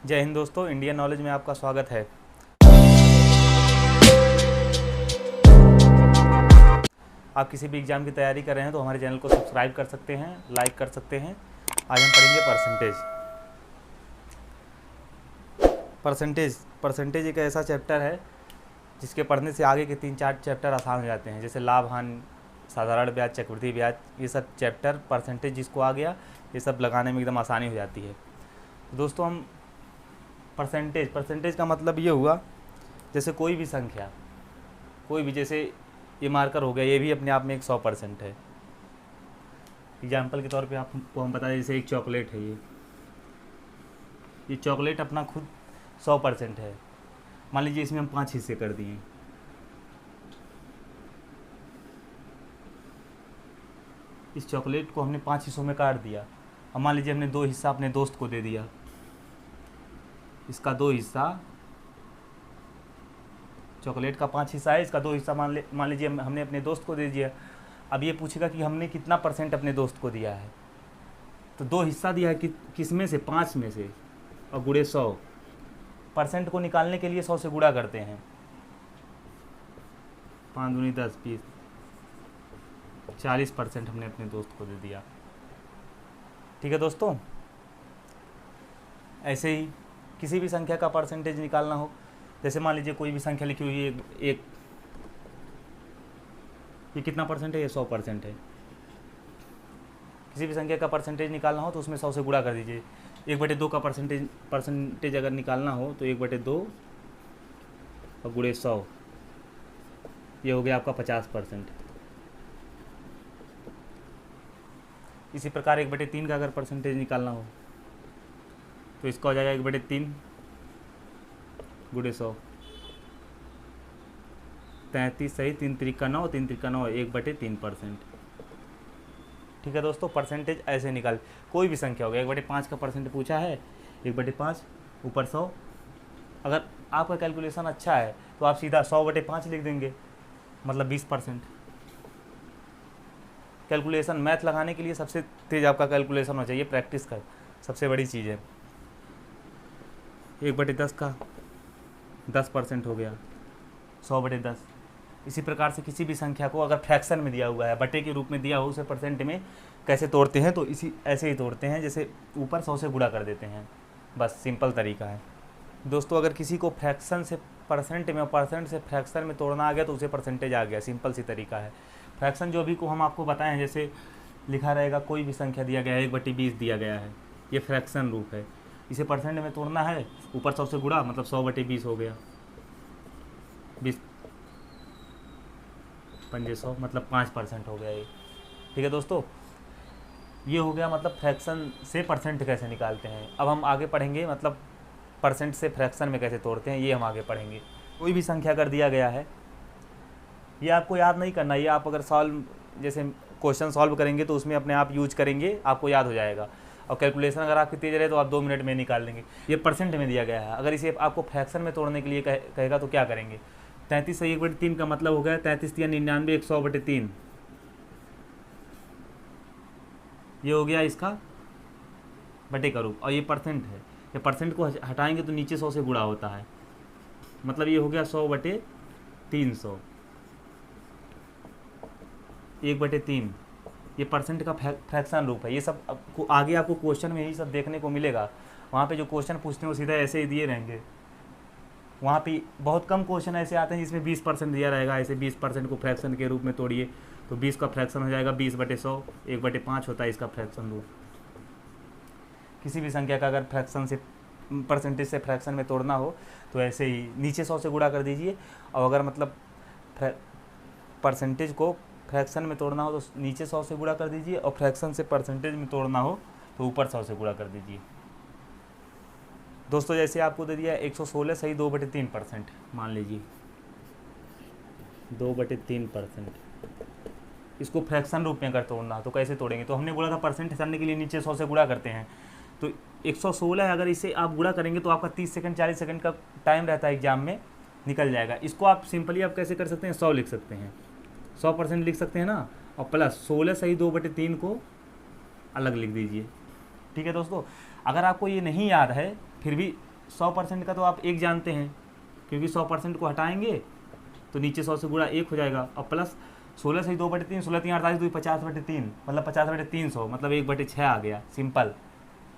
जय हिंद दोस्तों, Indian knowledge में आपका स्वागत है। आप किसी भी एग्ज़ाम की तैयारी कर रहे हैं तो हमारे चैनल को सब्सक्राइब कर सकते हैं, लाइक कर सकते हैं। आज हम पढ़ेंगे परसेंटेज एक ऐसा चैप्टर है जिसके पढ़ने से आगे के 3-4 चैप्टर आसान हो जाते हैं, जैसे लाभ हानि, साधारण ब्याज, चक्रवृद्धि ब्याज। ये सब चैप्टर परसेंटेज जिसको आ गया, ये सब लगाने में एकदम आसानी हो जाती है। दोस्तों, हम परसेंटेज का मतलब ये हुआ, जैसे कोई भी संख्या, कोई भी, जैसे ये मार्कर हो गया, ये भी अपने आप में एक 100% है। एग्जाम्पल के तौर पे आपको हम बताएं, जैसे एक चॉकलेट है, ये चॉकलेट अपना खुद 100% है। मान लीजिए इसमें हम 5 हिस्से कर दिए, इस चॉकलेट को हमने 5 हिस्सों में काट दिया। अब मान लीजिए हमने 2 हिस्सा अपने दोस्त को दे दिया, इसका 2 हिस्सा, चॉकलेट का 5 हिस्सा है, इसका 2 हिस्सा मान लीजिए हमने अपने दोस्त को दे दिया। अब ये पूछेगा कि हमने कितना % अपने दोस्त को दिया है, तो 2 हिस्सा दिया है कि किस में से, 5 में से, और गुणे 100। % को निकालने के लिए 100 से गुणा करते हैं। 5 दूनी 10, 20, 40% हमने अपने दोस्त को दे दिया। ठीक है दोस्तों, ऐसे ही किसी भी संख्या का परसेंटेज निकालना हो, जैसे मान लीजिए कोई भी संख्या लिखी हुई है एक, ये कितना % है, ये 100% है। किसी भी संख्या का परसेंटेज निकालना हो तो उसमें 100 से गुणा कर दीजिए। 1/2 का परसेंटेज अगर निकालना हो तो 1/2 और गुणे 100, ये हो गया आपका 50%। इसी प्रकार 1/3 का अगर परसेंटेज निकालना हो तो इसका हो जाएगा 1/3 गुणे 100, 33 सही, 3 त्रिका 9, 3 त्रिका 9, 1/3%। ठीक है दोस्तों, परसेंटेज ऐसे निकाल, कोई भी संख्या हो गया। 1/5 का परसेंट पूछा है, 1/5 ऊपर 100। अगर आपका कैलकुलेशन अच्छा है तो आप सीधा 100/5 लिख देंगे, मतलब 20%। कैलकुलेशन, मैथ लगाने के लिए सबसे तेज आपका कैलकुलेशन होना चाहिए, प्रैक्टिस कर सबसे बड़ी चीज़ है। 1/10 का 10% हो गया, 100/10। इसी प्रकार से किसी भी संख्या को अगर फ्रैक्शन में दिया हुआ है, बटे के रूप में दिया हो, उसे % में कैसे तोड़ते हैं, तो इसी ऐसे ही तोड़ते हैं, जैसे ऊपर 100 से गुणा कर देते हैं। बस सिंपल तरीका है दोस्तों। अगर किसी को फ्रैक्शन से % में और % से फ्रैक्शन में तोड़ना आ गया तो उसे परसेंटेज आ गया, सिंपल सी तरीका है। फ्रैक्शन जो भी को हम आपको बताएं, जैसे लिखा रहेगा कोई भी संख्या दिया गया है, 1/20 दिया गया है, ये फ्रैक्शन रूप है। इसे % में तोड़ना है, ऊपर 100 से गुणा, मतलब 100/20 हो गया, 20 पंजे 100, मतलब 5% हो गया ये। ठीक है दोस्तों, ये हो गया मतलब फ्रैक्शन से % कैसे निकालते हैं। अब हम आगे पढ़ेंगे, मतलब % से फ्रैक्शन में कैसे तोड़ते हैं, ये हम आगे पढ़ेंगे। कोई भी संख्या कर दिया गया है, ये आपको याद नहीं करना, ये आप अगर जैसे क्वेश्चन सॉल्व करेंगे तो उसमें अपने आप यूज करेंगे, आपको याद हो जाएगा। और कैलकुलेशन अगर आपकी तेज रहे तो आप 2 मिनट में निकाल लेंगे। ये % में दिया गया है, अगर इसे आपको फ्रैक्शन में तोड़ने के लिए कहेगा तो क्या करेंगे। 33 से 1/3 का मतलब हो गया 33 या 99, 100/3, ये हो गया इसका बटे का रूप। और ये % है, ये % को हटाएंगे तो नीचे 100 से गुणा होता है, मतलब ये हो गया 100/300, 1/3। ये % का फ्रैक्शन रूप है। ये सब आपको आगे आपको क्वेश्चन में यही सब देखने को मिलेगा। वहाँ पे जो क्वेश्चन पूछते हैं वो सीधा ऐसे ही दिए रहेंगे। वहाँ पे बहुत कम क्वेश्चन ऐसे आते हैं जिसमें 20% दिया रहेगा, ऐसे 20% को फ्रैक्शन के रूप में तोड़िए, तो 20 का फ्रैक्शन हो जाएगा 20/100, 1/5 होता है इसका फ्रैक्शन रूप। किसी भी संख्या का अगर फ्रैक्शन से % से फ्रैक्शन में तोड़ना हो तो ऐसे ही नीचे 100 से गुणा कर दीजिए, और अगर मतलब % को फ्रैक्शन में तोड़ना हो तो नीचे 100 से गुणा कर दीजिए, और फ्रैक्शन से % में तोड़ना हो तो ऊपर 100 से गुणा कर दीजिए। दोस्तों, जैसे आपको दे दिया 116 सही 2/3%, मान लीजिए 2/3%, इसको फ्रैक्शन रूप में अगर तोड़ना तो कैसे तोड़ेंगे, तो हमने बोला था % हटाने के लिए नीचे 100 से गुणा करते हैं। तो 116 है, अगर इसे आप गुणा करेंगे तो आपका 30 सेकंड 40 सेकंड का टाइम रहता है, एग्जाम में निकल जाएगा। इसको आप सिंपली आप कैसे कर सकते हैं, 100 लिख सकते हैं, 100% लिख सकते हैं ना, और प्लस 16 सही 2/3 को अलग लिख दीजिए। ठीक है दोस्तों, अगर आपको ये नहीं याद है फिर भी 100% का तो आप 1 जानते हैं, क्योंकि 100% को हटाएंगे तो नीचे 100 से गुणा 1 हो जाएगा, और प्लस 16 से 2/3, 16 3 48 2 50/3, मतलब 50/300, मतलब 1/6 आ गया। सिंपल,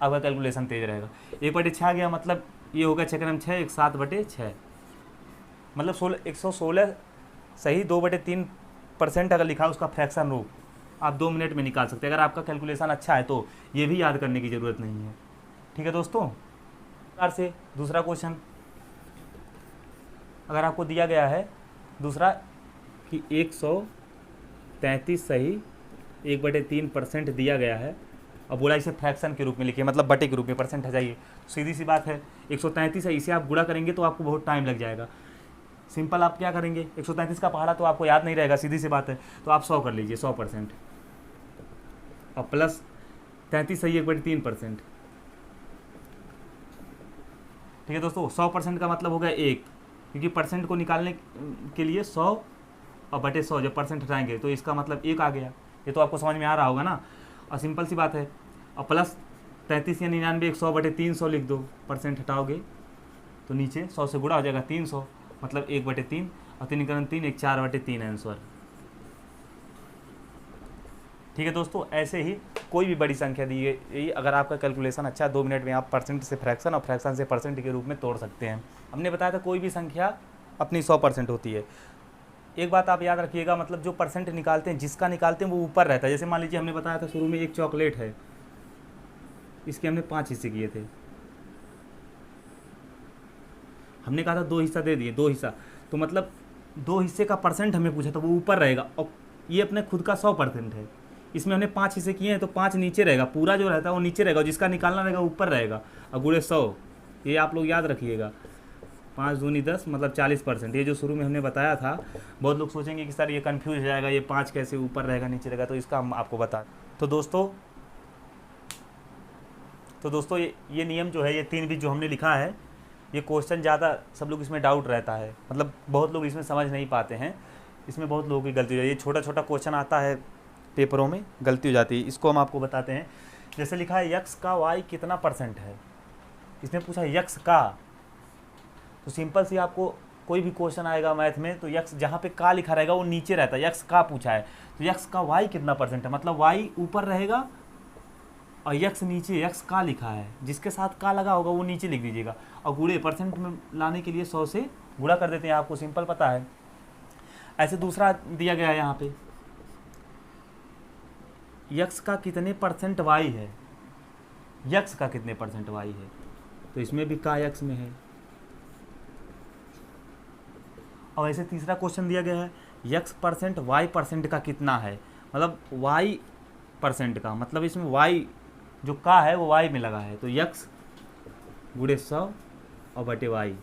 आपका कैलकुलेशन तेज रहेगा। 1/6 आ गया, मतलब ये होगा 6 × 6 एक 7/6, मतलब 116 सही 2/3% अगर लिखा उसका फ्रैक्शन रूप आप 2 मिनट में निकाल सकते हैं। अगर आपका कैलकुलेशन अच्छा है तो ये भी याद करने की ज़रूरत नहीं है। ठीक है दोस्तों। प्रकार से दूसरा क्वेश्चन अगर आपको दिया गया है, दूसरा कि 133 सही 1/3% दिया गया है, और बोला इसे फ्रैक्शन के रूप में लिखिए, मतलब बटे के रूप में, परसेंट हटाइए। सीधी सी बात है, 133 है, इसे आप गुणा करेंगे तो आपको बहुत टाइम लग जाएगा। सिंपल आप क्या करेंगे, 133 का पहाड़ा तो आपको याद नहीं रहेगा, सीधी सी बात है, तो आप 100 कर लीजिए, 100%, और प्लस 33 सही 1/3%। ठीक है दोस्तों। 100% का मतलब हो गया 1, क्योंकि परसेंट को निकालने के लिए 100 और बटे 100 जब परसेंट हटाएंगे तो इसका मतलब 1 आ गया। ये तो आपको समझ में आ रहा होगा ना, और सिंपल सी बात है। और प्लस 33 या 99 100/300 लिख दो, परसेंट हटाओगे तो नीचे 100 से गुणा हो जाएगा 300, मतलब 1/3, और 3 × 3 एक 4/3 आंसर। ठीक है दोस्तों। ऐसे ही कोई भी बड़ी संख्या दी है, अगर आपका कैलकुलेशन अच्छा है 2 मिनट में आप परसेंट से फ्रैक्शन और फ्रैक्शन से परसेंट के रूप में तोड़ सकते हैं। हमने बताया था कोई भी संख्या अपनी 100% होती है। एक बात आप याद रखिएगा, मतलब जो परसेंट निकालते हैं, जिसका निकालते हैं वो ऊपर रहता है। जैसे मान लीजिए हमने बताया था शुरू में एक चॉकलेट है, इसके हमने 5 हिस्से किए थे, हमने कहा था 2 हिस्सा दे दिए, 2 हिस्सा, तो मतलब 2 हिस्से का परसेंट हमें पूछा था, वो ऊपर रहेगा, और ये अपने खुद का 100% है। इसमें हमने 5 हिस्से किए हैं तो 5 नीचे रहेगा, पूरा जो रहता है वो नीचे रहेगा, जिसका निकालना रहेगा ऊपर रहेगा, और गुणे 100, ये आप लोग याद रखिएगा। 5 दूनी 10, मतलब 40%। ये जो शुरू में हमने बताया था, बहुत लोग सोचेंगे कि सर ये कन्फ्यूज हो जाएगा, ये 5 कैसे ऊपर रहेगा नीचे रहेगा, तो इसका हम आपको बता। तो दोस्तों ये नियम जो है, ये 3 बीज जो हमने लिखा है, ये क्वेश्चन ज़्यादा सब लोग इसमें डाउट रहता है, मतलब बहुत लोग इसमें समझ नहीं पाते हैं, इसमें बहुत लोगों की गलती हो जाती है। ये छोटा छोटा क्वेश्चन आता है पेपरों में, गलती हो जाती है, इसको हम आपको बताते हैं। जैसे लिखा है यक्स का वाई कितना % है, इसमें पूछा यक्स का, तो सिंपल सी आपको कोई भी क्वेश्चन आएगा मैथ में तो यक्स जहाँ पे का लिखा रहेगा वो नीचे रहता है, यक्स का पूछा है तो यक्स का वाई कितना % है, मतलब वाई ऊपर रहेगा और यक्स नीचे, यक्स का लिखा है, जिसके साथ का लगा होगा वो नीचे लिख दीजिएगा, और गुणे परसेंट में लाने के लिए 100 से गुणा कर देते हैं, आपको सिंपल पता है। ऐसे दूसरा दिया गया है यहाँ पे, यक्स का कितने % वाई है, यक्स का कितने % वाई है, तो इसमें भी का यक्स में है। और ऐसे तीसरा क्वेश्चन दिया गया है, यक्स % वाई % का कितना है, मतलब वाई % का, मतलब इसमें वाई जो का है वो वाई में लगा है, तो यक्स गुणे 100 और बटे वाई,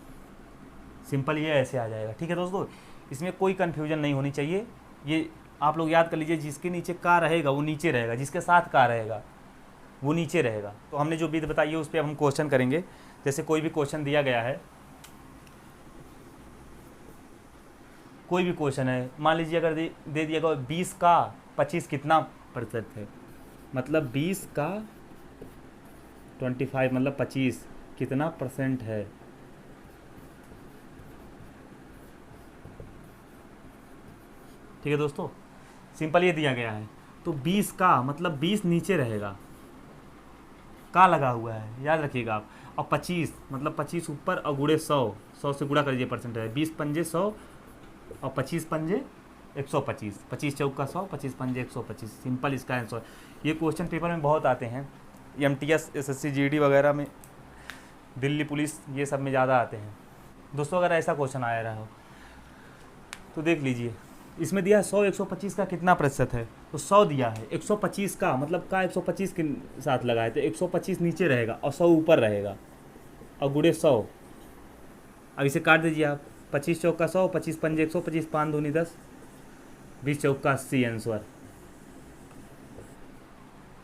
सिंपल ये ऐसे आ जाएगा। ठीक है दोस्तों, इसमें कोई कन्फ्यूजन नहीं होनी चाहिए, ये आप लोग याद कर लीजिए, जिसके नीचे का रहेगा वो नीचे रहेगा, जिसके साथ का रहेगा वो नीचे रहेगा। तो हमने जो विधि बताई है उस पर अब हम क्वेश्चन करेंगे। जैसे कोई भी क्वेश्चन दिया गया है, कोई भी क्वेश्चन है, मान लीजिए अगर दे दिया गया 20 का 25 कितना % है, मतलब 20 का 25 मतलब 25 कितना % है, ठीक है दोस्तों, सिंपल ये दिया गया है। तो 20 का मतलब 20 नीचे रहेगा, का लगा हुआ है, याद रखिएगा आप, और 25 मतलब 25 ऊपर, और गुणे 100, 100 से गुणा कर लीजिए % है, 20 पंजे 100 और 25 पंजे 125, 25 चौका 100, 25 पंजे 125, सिंपल इसका आंसर। ये क्वेश्चन पेपर में बहुत आते हैं, MTS SSC GD वगैरह में, दिल्ली पुलिस ये सब में ज़्यादा आते हैं। दोस्तों अगर ऐसा क्वेश्चन आया रहा हो तो देख लीजिए, इसमें दिया है 100 125 का कितना % है, तो 100 दिया है, 125 का मतलब का 125 के साथ लगाए तो 125 नीचे रहेगा और 100 ऊपर रहेगा, और गुणे 100। अब इसे काट दीजिए आप, 25 चौका 100, 25 पंजे 125, 5 दूनी 10, 20 चौका 80 आंसर।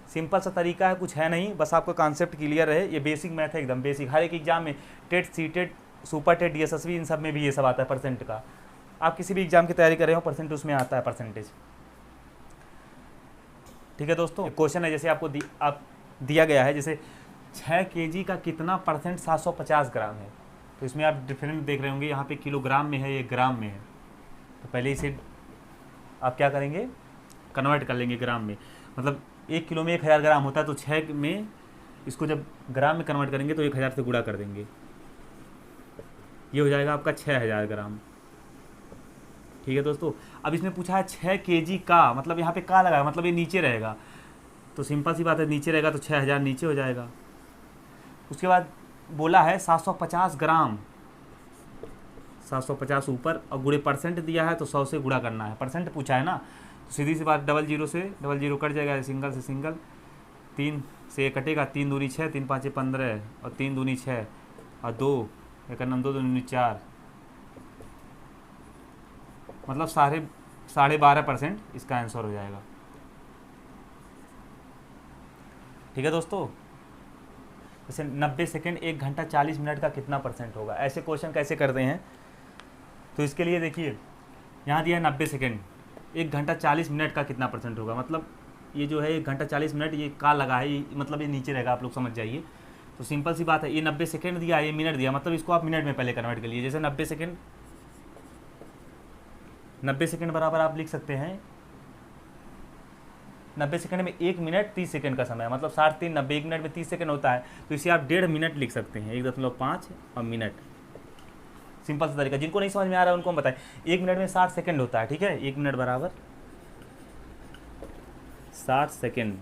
सिंपल सा तरीका है, कुछ है नहीं, बस आपका कॉन्सेप्ट क्लियर रहे। ये बेसिक मैथ है, एकदम बेसिक, हर एक एग्जाम में, TET, CTET, super TET, DSSB, इन सब में भी ये सब आता है परसेंट का। आप किसी भी एग्जाम की तैयारी कर रहे हो, परसेंट उसमें आता है, परसेंटेज। ठीक है दोस्तों, क्वेश्चन है जैसे आपको दिया गया है, जैसे 6 केजी का कितना परसेंट 750 ग्राम है। तो इसमें आप डिफरेंट देख रहे होंगे, यहाँ पे किलोग्राम में है, ये ग्राम में है। तो पहले इसे आप क्या करेंगे, कन्वर्ट कर लेंगे ग्राम में। मतलब 1 किलो में 1000 ग्राम होता है, तो 6 में इसको जब ग्राम में कन्वर्ट करेंगे तो 1000 से गुणा कर देंगे, ये हो जाएगा आपका 6000 ग्राम। ठीक है दोस्तों। अब इसमें पूछा है 6 केजी का, मतलब यहाँ पे का लगा है, मतलब ये नीचे रहेगा, तो सिंपल सी बात है, नीचे रहेगा तो 6000 नीचे हो जाएगा। उसके बाद बोला है 750 ग्राम, 750 ऊपर, और गुणे परसेंट दिया है तो 100 से गुणा करना है, परसेंट पूछा है ना। तो सीधी सी बात, डबल जीरो से डबल जीरो कट जाएगा, सिंगल से सिंगल, 3 से कटेगा, 3 दूनी 6, 3 5 15, और 3 दूनी 6, और 2 एक 2 दूनी 4, मतलब 12.5% इसका आंसर हो जाएगा। ठीक है दोस्तों। जैसे 90 सेकेंड 1 घंटा 40 मिनट का कितना परसेंट होगा, ऐसे क्वेश्चन कैसे करते हैं। तो इसके लिए देखिए, यहाँ दिया है 90 सेकेंड 1 घंटा 40 मिनट का कितना परसेंट होगा, मतलब ये जो है 1 घंटा 40 मिनट, ये का लगा है, ये मतलब ये नीचे रहेगा, आप लोग समझ जाइए। तो सिंपल सी बात है, ये 90 सेकेंड दिया, ये मिनट दिया, मतलब इसको आप मिनट में पहले कन्वर्ट कर लीजिए। जैसे 90 सेकेंड बराबर आप लिख सकते हैं, 90 सेकंड में 1 मिनट 30 सेकंड का समय है, मतलब 60 3 90, 1 मिनट में 30 सेकंड होता है, तो इसे आप 1.5 मिनट लिख सकते हैं, 1.5 और मिनट। सिंपल सा तरीका, जिनको नहीं समझ में आ रहा है उनको हम बताएं। 1 मिनट में 60 सेकंड होता है, ठीक है, 1 मिनट बराबर 60 सेकंड,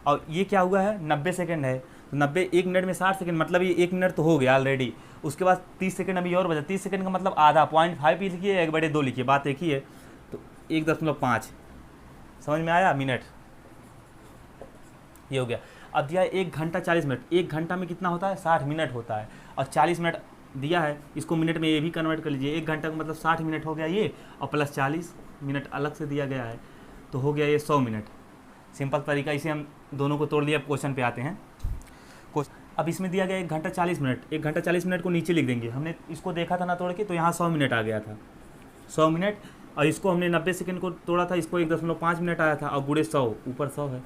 और ये क्या हुआ है 90 सेकंड है, तो 90 1 मिनट में 60 सेकंड, मतलब ये 1 मिनट तो हो गया ऑलरेडी। उसके बाद 30 सेकंड अभी और बचा, 30 सेकंड का मतलब आधा, 0.5 लिखिए, 1/2 लिखिए, बात एक ही है। तो 1.5 समझ में आया मिनट, ये हो गया। अब दिया है 1 घंटा 40 मिनट, 1 घंटा में कितना होता है 60 मिनट होता है, और 40 मिनट दिया है, इसको मिनट में ये भी कन्वर्ट कर लीजिए। 1 घंटा का मतलब 60 मिनट हो गया ये, और प्लस 40 मिनट अलग से दिया गया है, तो हो गया ये 100 मिनट। सिंपल तरीका, इसे हम दोनों को तोड़ लिया। अब क्वेश्चन पे आते हैं। अब इसमें दिया गया 1 घंटा 40 मिनट, 1 घंटा 40 मिनट को नीचे लिख देंगे। हमने इसको देखा था ना तोड़ के, तो यहाँ 100 मिनट आ गया था, 100 मिनट, और इसको हमने 90 सेकंड को तोड़ा था, इसको 1.5 मिनट आया था, और गुणे 100, ऊपर 100 है,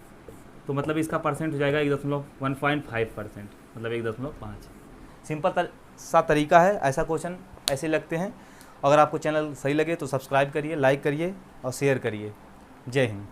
तो मतलब इसका परसेंट हो जाएगा 1.5%, मतलब 1.5। सिंपल सा तरीका है, ऐसा क्वेश्चन ऐसे लगते हैं। अगर आपको चैनल सही लगे तो सब्सक्राइब करिए, लाइक करिए और शेयर करिए। जय हिंद।